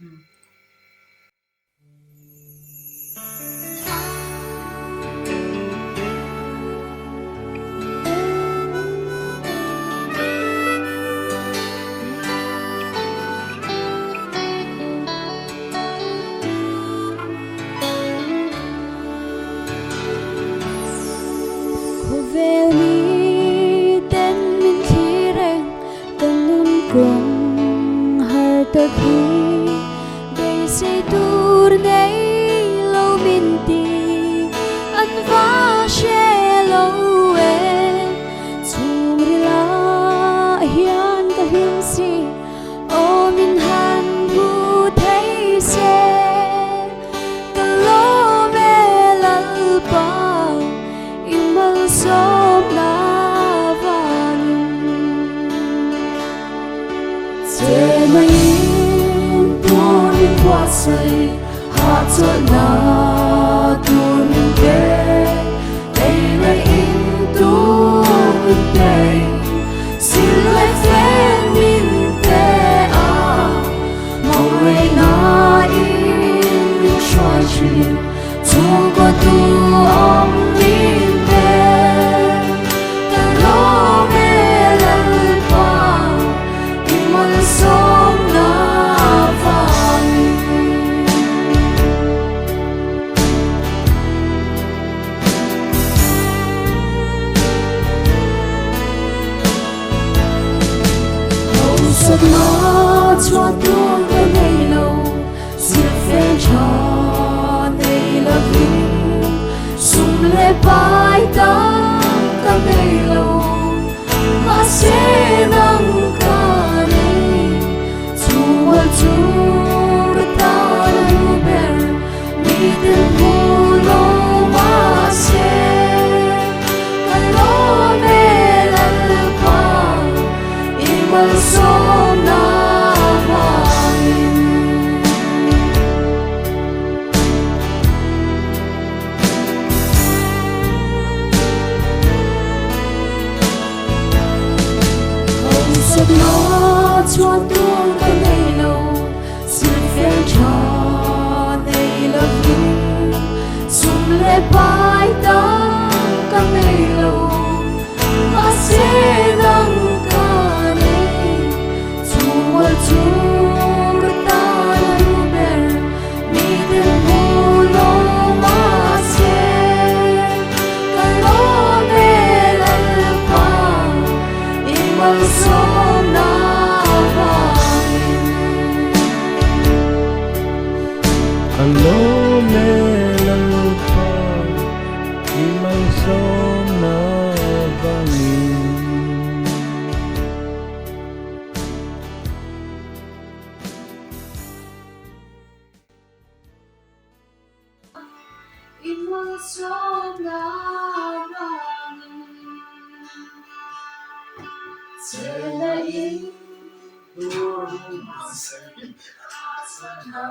Ừ. Cô về ni tên min thi reng tên nun quăng har tơ khi đây sẽ dur nay lâu min ti an va she lâu e chung ri la hian ka him si o min han bu thấy se ka lo me lal pa imal som na van te mai tuôn qua say hát cho na tuôn về đây là in tuôn đây xin lại phép min te à mong ngày na in xoay chuyển chung có tu ông min giấc mơ cho tuôn với ngày lâu diệt phê cho đây là vì dùng lệ bài tăng cả ngày lâu mà sẽ nâng cả đi dù ở chú ta lưu bè đi đến vô lô mà sẽ cả lô mê lần qua imal som na vangin không giấc mơ cho tuôn cả ngày lâu xin phép cho đây là vì dùng lệ bài tăng cả ngày lâu mà sẽ nâng cả đi dù ở chung ta lưu bè mi đến vô lô mà sẽ cả lô mê lần qua imal som na vangin Alo melalpa imang som na vangin imal som na vangin te la in Tuôn qua say hát cho na